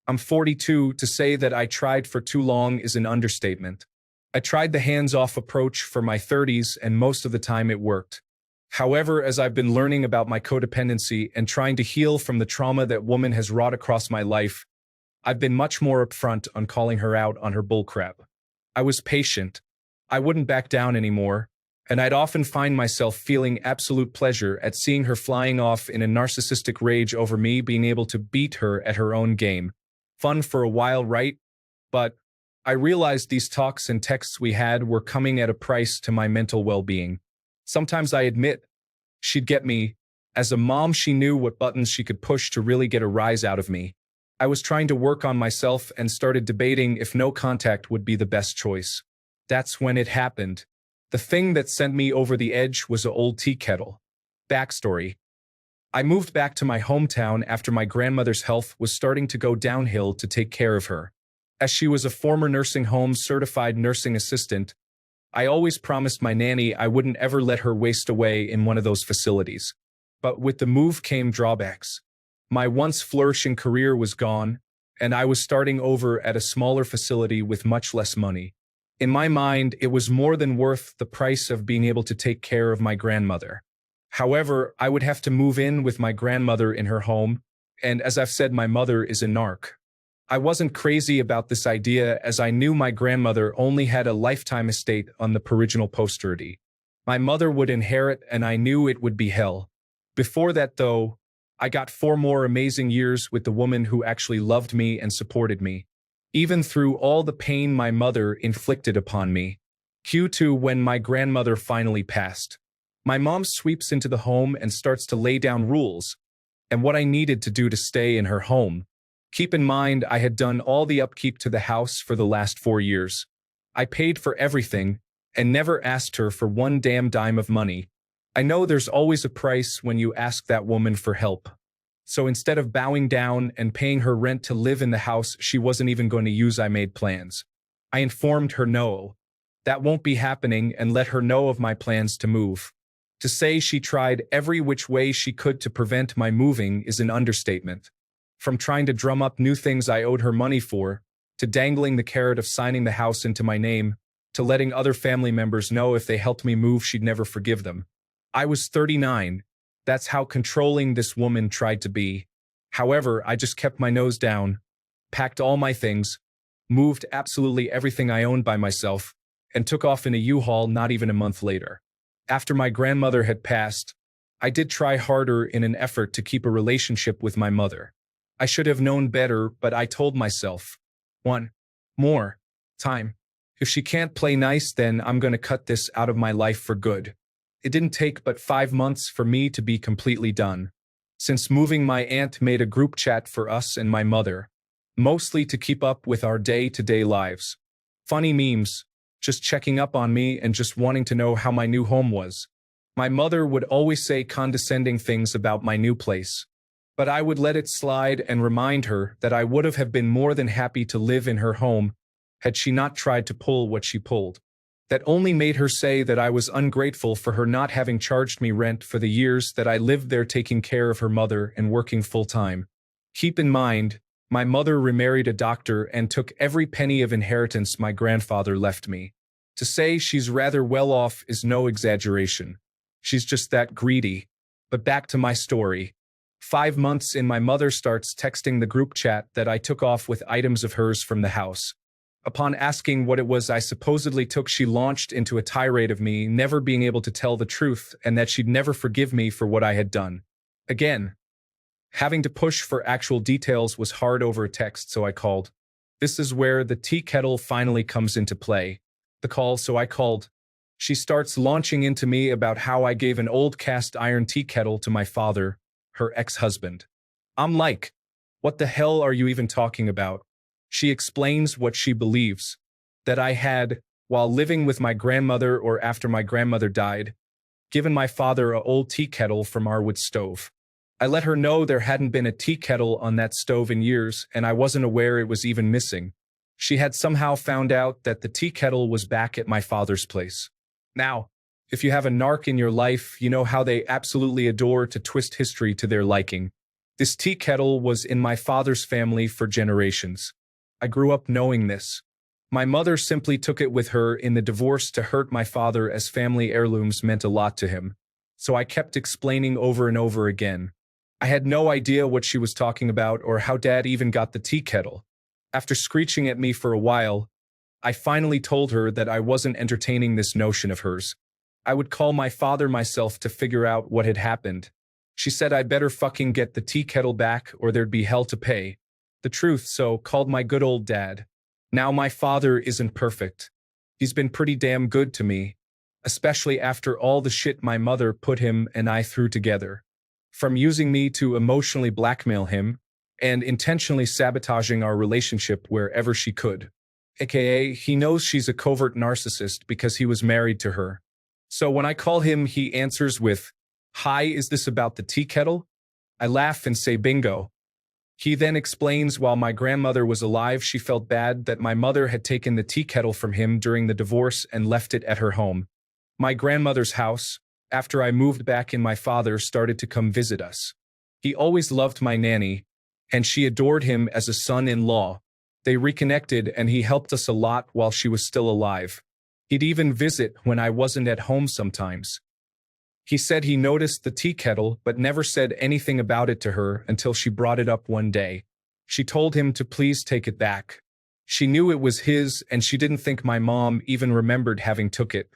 I'm 42. To say that I tried for too long is an understatement. I tried the hands-off approach for my 30s, and most of the time it worked. However, as I've been learning about my codependency and trying to heal from the trauma that woman has wrought across my life, I've been much more upfront on calling her out on her bullcrap. I was patient. I wouldn't back down anymore, and I'd often find myself feeling absolute pleasure at seeing her flying off in a narcissistic rage over me being able to beat her at her own game. Fun for a while, right? But I realized these talks and texts we had were coming at a price to my mental well-being. Sometimes I admit she'd get me. As a mom, she knew what buttons she could push to really get a rise out of me. I was trying to work on myself and started debating if no contact would be the best choice. That's when it happened. The thing that sent me over the edge was an old tea kettle. Backstory. I moved back to my hometown after my grandmother's health was starting to go downhill to take care of her. As she was a former nursing home certified nursing assistant, I always promised my nanny I wouldn't ever let her waste away in one of those facilities. But with the move came drawbacks. My once flourishing career was gone, and I was starting over at a smaller facility with much less money. In my mind, it was more than worth the price of being able to take care of my grandmother. However, I would have to move in with my grandmother in her home, and as I've said, my mother is a narc. I wasn't crazy about this idea as I knew my grandmother only had a lifetime estate on the original posterity. My mother would inherit, and I knew it would be hell. Before that, though, I got 4 more amazing years with the woman who actually loved me and supported me, even through all the pain my mother inflicted upon me. Q2 when my grandmother finally passed. My mom sweeps into the home and starts to lay down rules, and what I needed to do to stay in her home. Keep in mind, I had done all the upkeep to the house for the last 4 years. I paid for everything and never asked her for one damn dime of money. I know there's always a price when you ask that woman for help. So instead of bowing down and paying her rent to live in the house she wasn't even going to use, I made plans. I informed her no, that won't be happening, and let her know of my plans to move. To say she tried every which way she could to prevent my moving is an understatement. From trying to drum up new things I owed her money for, to dangling the carrot of signing the house into my name, to letting other family members know if they helped me move she'd never forgive them. I was 39. That's how controlling this woman tried to be. However, I just kept my nose down, packed all my things, moved absolutely everything I owned by myself, and took off in a U-Haul not even a month later. After my grandmother had passed, I did try harder in an effort to keep a relationship with my mother. I should have known better, but I told myself, one more time, if she can't play nice, then I'm going to cut this out of my life for good. It didn't take but 5 months for me to be completely done. Since moving, my aunt made a group chat for us and my mother, mostly to keep up with our day-to-day lives. Funny memes, just checking up on me and just wanting to know how my new home was. My mother would always say condescending things about my new place, but I would let it slide and remind her that I would have been more than happy to live in her home had she not tried to pull what she pulled. That only made her say that I was ungrateful for her not having charged me rent for the years that I lived there taking care of her mother and working full-time. Keep in mind, my mother remarried a doctor and took every penny of inheritance my grandfather left me. To say she's rather well off is no exaggeration. She's just that greedy. But back to my story. 5 months in, my mother starts texting the group chat that I took off with items of hers from the house. Upon asking what it was I supposedly took, she launched into a tirade of me never being able to tell the truth and that she'd never forgive me for what I had done. Again, having to push for actual details was hard over a text, so I called. This is where the tea kettle finally comes into play. The call, so I called. She starts launching into me about how I gave an old cast iron tea kettle to my father, her ex-husband. I'm like, what the hell are you even talking about? She explains what she believes, that I had, while living with my grandmother or after my grandmother died, given my father an old tea kettle from our wood stove. I let her know there hadn't been a tea kettle on that stove in years, and I wasn't aware it was even missing. She had somehow found out that the tea kettle was back at my father's place. Now, if you have a narc in your life, you know how they absolutely adore to twist history to their liking. This tea kettle was in my father's family for generations. I grew up knowing this. My mother simply took it with her in the divorce to hurt my father, as family heirlooms meant a lot to him. So I kept explaining over and over again. I had no idea what she was talking about or how Dad even got the tea kettle. After screeching at me for a while, I finally told her that I wasn't entertaining this notion of hers. I would call my father myself to figure out what had happened. She said I'd better fucking get the tea kettle back or there'd be hell to pay. The truth, so called my good old dad. Now my father isn't perfect. He's been pretty damn good to me, especially after all the shit my mother put him and I through together. From using me to emotionally blackmail him, and intentionally sabotaging our relationship wherever she could. AKA, he knows she's a covert narcissist because he was married to her. So when I call him, he answers with, "Hi, is this about the tea kettle?" I laugh and say bingo. He then explains while my grandmother was alive, she felt bad that my mother had taken the tea kettle from him during the divorce and left it at her home. My grandmother's house, after I moved back in, my father started to come visit us. He always loved my nanny, and she adored him as a son-in-law. They reconnected and he helped us a lot while she was still alive. He'd even visit when I wasn't at home sometimes. He said he noticed the tea kettle but never said anything about it to her until she brought it up one day. She told him to please take it back. She knew it was his and she didn't think my mom even remembered having took it,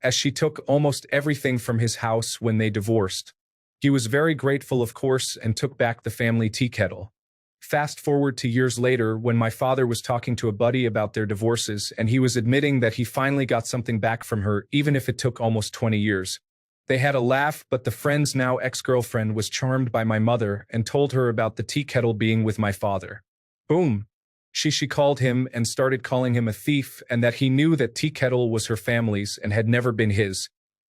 as she took almost everything from his house when they divorced. He was very grateful, of course, and took back the family tea kettle. Fast forward to years later when my father was talking to a buddy about their divorces and he was admitting that he finally got something back from her, even if it took almost 20 years. They had a laugh, but the friend's now ex-girlfriend was charmed by my mother and told her about the tea kettle being with my father. Boom. She called him and started calling him a thief and that he knew that tea kettle was her family's and had never been his.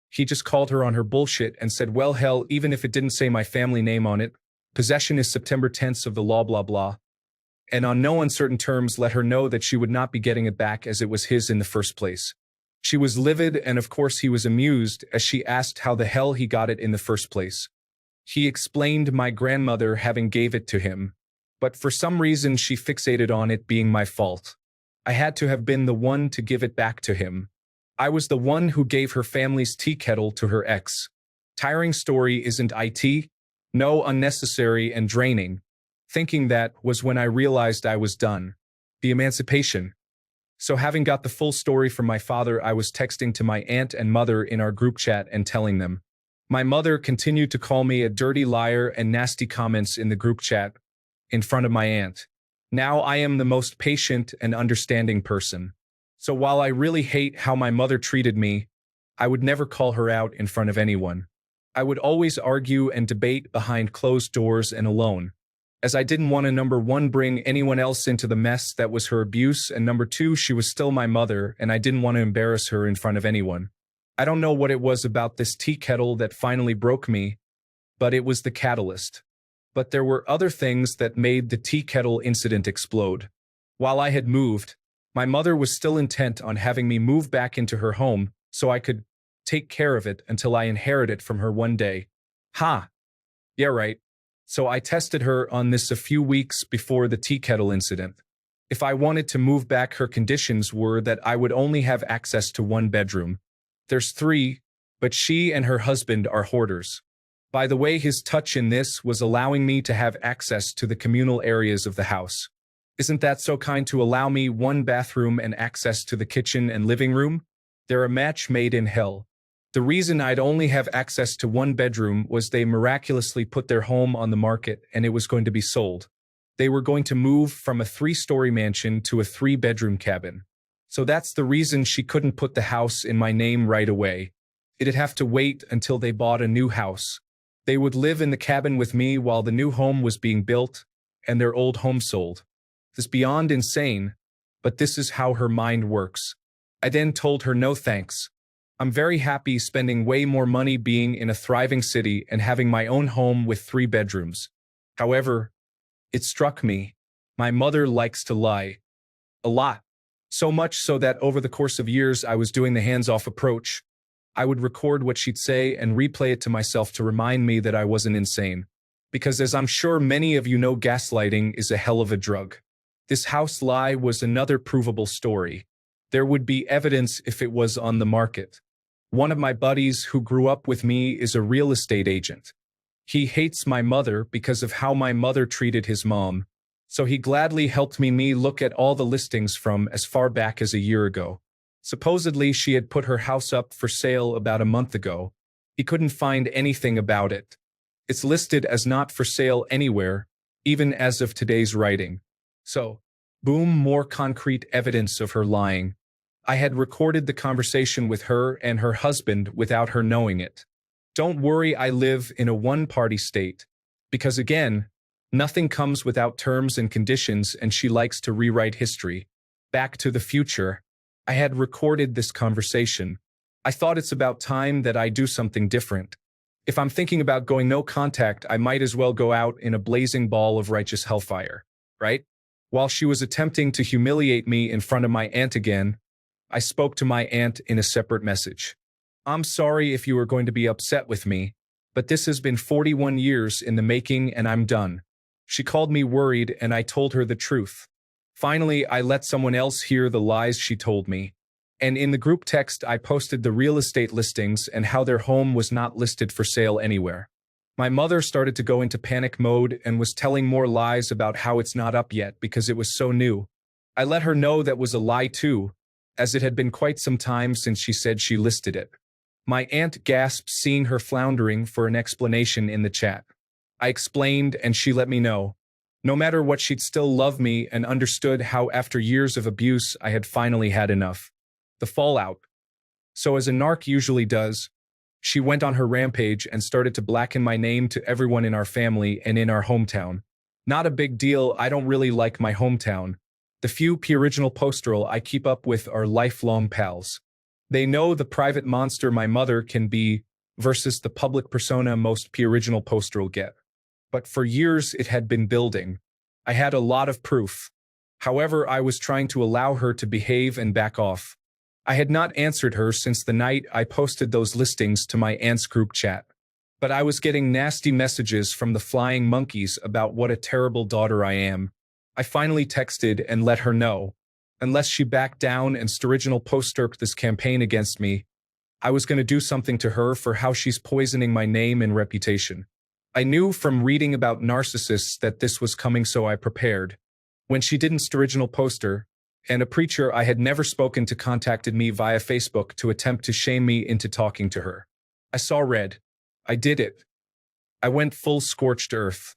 He just called her on her bullshit and said, well, hell, even if it didn't say my family name on it, possession is September 10th of the law, blah, blah. And on no uncertain terms let her know that she would not be getting it back as it was his in the first place. She was livid, and of course he was amused as she asked how the hell he got it in the first place. He explained my grandmother having gave it to him, but for some reason she fixated on it being my fault. I had to have been the one to give it back to him. I was the one who gave her family's tea kettle to her ex. Tiring story, isn't it? No, unnecessary and draining. Thinking that was when I realized I was done. The emancipation. So having got the full story from my father, I was texting to my aunt and mother in our group chat and telling them. My mother continued to call me a dirty liar and nasty comments in the group chat in front of my aunt. Now I am the most patient and understanding person. So while I really hate how my mother treated me, I would never call her out in front of anyone. I would always argue and debate behind closed doors and alone, as I didn't want to, number one, bring anyone else into the mess that was her abuse, and number two, she was still my mother and I didn't want to embarrass her in front of anyone. I don't know what it was about this tea kettle that finally broke me, but it was the catalyst. But there were other things that made the tea kettle incident explode. While I had moved, my mother was still intent on having me move back into her home so I could take care of it until I inherit it from her one day. Yeah, right. So I tested her on this a few weeks before the tea kettle incident. If I wanted to move back, her conditions were that I would only have access to one bedroom. There's 3, but she and her husband are hoarders. By the way, his touch in this was allowing me to have access to the communal areas of the house. Isn't that so kind to allow me 1 bathroom and access to the kitchen and living room? They're a match made in hell. The reason I'd only have access to 1 bedroom was they miraculously put their home on the market and it was going to be sold. They were going to move from a 3-story mansion to a 3-bedroom cabin. So that's the reason she couldn't put the house in my name right away. It'd have to wait until they bought a new house. They would live in the cabin with me while the new home was being built and their old home sold. This is beyond insane, but this is how her mind works. I then told her no thanks. I'm very happy spending way more money being in a thriving city and having my own home with 3 bedrooms. However, it struck me. My mother likes to lie. A lot. So much so that over the course of years I was doing the hands-off approach. I would record what she'd say and replay it to myself to remind me that I wasn't insane. Because as I'm sure many of you know, gaslighting is a hell of a drug. This house lie was another provable story. There would be evidence if it was on the market. One of my buddies who grew up with me is a real estate agent. He hates my mother because of how my mother treated his mom, so he gladly helped me look at all the listings from as far back as a year ago. Supposedly, she had put her house up for sale about a month ago. He couldn't find anything about it. It's listed as not for sale anywhere, even as of today's writing. So, boom, more concrete evidence of her lying. I had recorded the conversation with her and her husband without her knowing it. Don't worry, I live in a one-party state. Because again, nothing comes without terms and conditions, and she likes to rewrite history. Back to the Future. I had recorded this conversation. I thought it's about time that I do something different. If I'm thinking about going no contact, I might as well go out in a blazing ball of righteous hellfire, right? While she was attempting to humiliate me in front of my aunt again, I spoke to my aunt in a separate message. I'm sorry if you are going to be upset with me, but this has been 41 years in the making and I'm done. She called me worried and I told her the truth. Finally, I let someone else hear the lies she told me. And in the group text, I posted the real estate listings and how their home was not listed for sale anywhere. My mother started to go into panic mode and was telling more lies about how it's not up yet because it was so new. I let her know that was a lie too, as it had been quite some time since she said she listed it. My aunt gasped, seeing her floundering for an explanation in the chat. I explained and she let me know. No matter what, she'd still love me and understood how after years of abuse I had finally had enough. The fallout. So as a narc usually does, she went on her rampage and started to blacken my name to everyone in our family and in our hometown. Not a big deal, I don't really like my hometown. The few P-Original Postal I keep up with are lifelong pals. They know the private monster my mother can be versus the public persona most P-Original Postal get. But for years it had been building. I had a lot of proof. However, I was trying to allow her to behave and back off. I had not answered her since the night I posted those listings to my aunt's group chat. But I was getting nasty messages from the flying monkeys about what a terrible daughter I am. I finally texted and let her know. Unless she backed down and Original posterked this campaign against me, I was going to do something to her for how she's poisoning my name and reputation. I knew from reading about narcissists that this was coming, so I prepared. When she didn't Original poster, and a preacher I had never spoken to contacted me via Facebook to attempt to shame me into talking to her. I saw red. I did it. I went full scorched earth.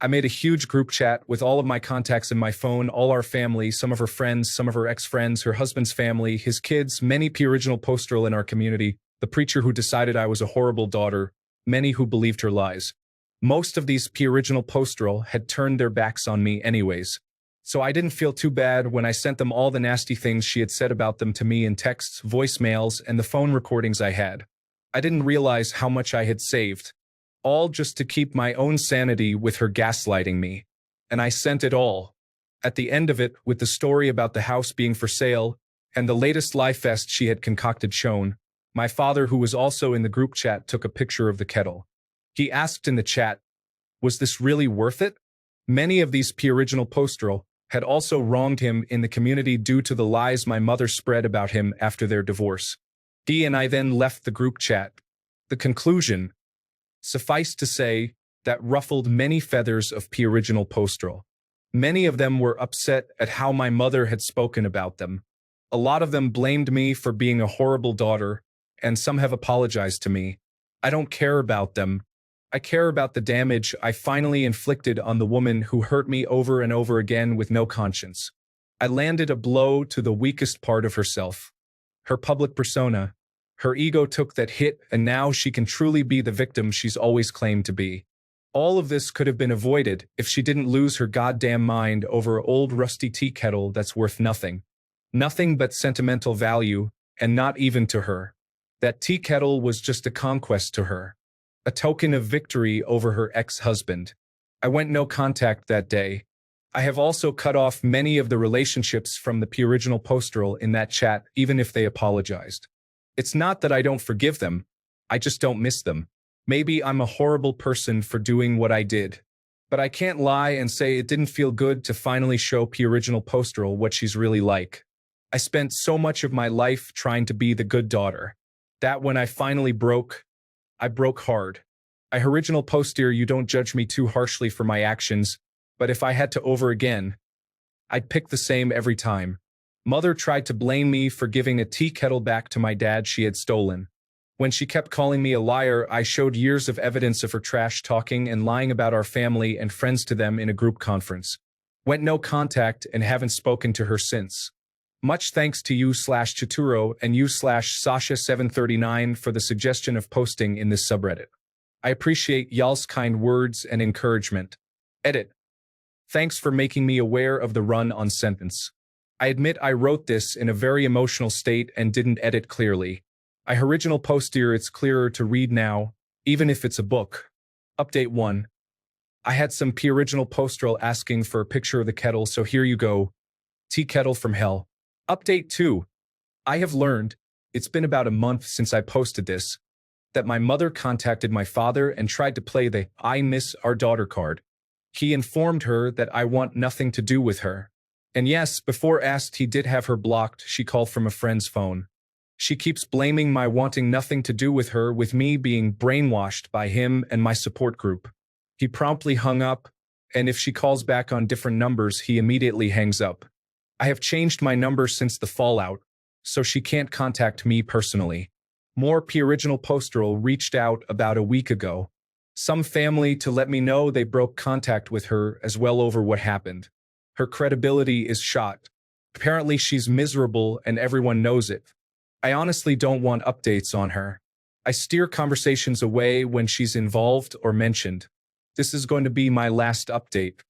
I made a huge group chat with all of my contacts in my phone, all our family, some of her friends, some of her ex-friends, her husband's family, his kids, many P-Original Postal in our community, the preacher who decided I was a horrible daughter, many who believed her lies. Most of these P-Original Postal had turned their backs on me anyways. So I didn't feel too bad when I sent them all the nasty things she had said about them to me in texts, voicemails, and the phone recordings I had. I didn't realize how much I had saved. All just to keep my own sanity with her gaslighting me. And I sent it all. At the end of it, with the story about the house being for sale, and the latest lie fest she had concocted shown, my father, who was also in the group chat, took a picture of the kettle. He asked in the chat, was this really worth it? Many of these P-Original Postal had also wronged him in the community due to the lies my mother spread about him after their divorce. He and I then left the group chat. The conclusion, suffice to say, that ruffled many feathers of P-Original Postal. Many of them were upset at how my mother had spoken about them. A lot of them blamed me for being a horrible daughter, and some have apologized to me. I don't care about them. I care about the damage I finally inflicted on the woman who hurt me over and over again with no conscience. I landed a blow to the weakest part of herself. Her public persona. Her ego took that hit, and now she can truly be the victim she's always claimed to be. All of this could have been avoided if she didn't lose her goddamn mind over an old rusty tea kettle that's worth nothing. Nothing but sentimental value, and not even to her. That tea kettle was just a conquest to her. A token of victory over her ex-husband. I went no contact that day. I have also cut off many of the relationships from the P-Original Postal in that chat, even if they apologized. It's not that I don't forgive them, I just don't miss them. Maybe I'm a horrible person for doing what I did. But I can't lie and say it didn't feel good to finally show P Original Posterl what she's really like. I spent so much of my life trying to be the good daughter, that when I finally broke, I broke hard. I Original Poster, you don't judge me too harshly for my actions, but if I had to over again, I'd pick the same every time. Mother tried to blame me for giving a tea kettle back to my dad she had stolen. When she kept calling me a liar, I showed years of evidence of her trash talking and lying about our family and friends to them in a group conference. Went no contact and haven't spoken to her since. Much thanks to you/Chituro and you/Sasha739 for the suggestion of posting in this subreddit. I appreciate y'all's kind words and encouragement. Edit. Thanks for making me aware of the run-on sentence. I admit I wrote this in a very emotional state and didn't edit clearly. I Original Poster, it's clearer to read now, even if it's a book. Update 1. I had some P Original Posterl asking for a picture of the kettle, so here you go. Tea kettle from hell. Update 2. I have learned, it's been about a month since I posted this, that my mother contacted my father and tried to play the I miss our daughter card. He informed her that I want nothing to do with her. And yes, before asked he did have her blocked, she called from a friend's phone. She keeps blaming my wanting nothing to do with her with me being brainwashed by him and my support group. He promptly hung up, and if she calls back on different numbers, he immediately hangs up. I have changed my number since the fallout, so she can't contact me personally. More P Original Posterl reached out about a week ago. Some family to let me know they broke contact with her as well over what happened. Her credibility is shot. Apparently she's miserable and everyone knows it. I honestly don't want updates on her. I steer conversations away when she's involved or mentioned. This is going to be my last update.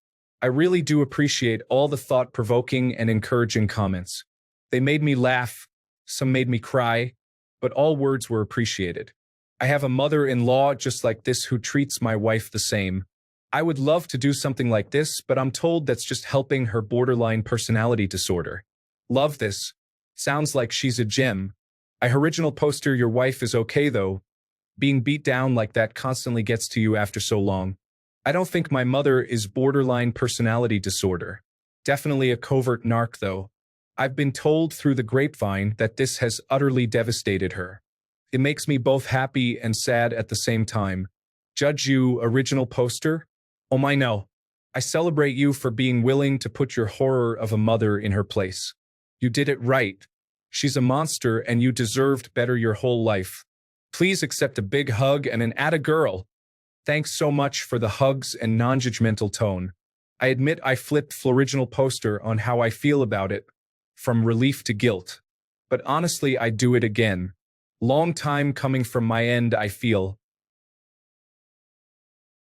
I really do appreciate all the thought-provoking and encouraging comments. They made me laugh, some made me cry, but all words were appreciated. I have a mother-in-law just like this who treats my wife the same. I would love to do something like this, but I'm told that's just helping her borderline personality disorder. Love this. Sounds like she's a gem. I Original Poster, your wife is okay though. Being beat down like that constantly gets to you after so long. I don't think my mother is borderline personality disorder. Definitely a covert narc though. I've been told through the grapevine that this has utterly devastated her. It makes me both happy and sad at the same time. Judge you, Original Poster? Oh my no. I celebrate you for being willing to put your horror of a mother in her place. You did it right. She's a monster and you deserved better your whole life. Please accept a big hug and an atta girl. Thanks so much for the hugs and non-judgmental tone. I admit I flipped Original Poster on how I feel about it, from relief to guilt. But honestly, I'd do it again. Long time coming from my end, I feel.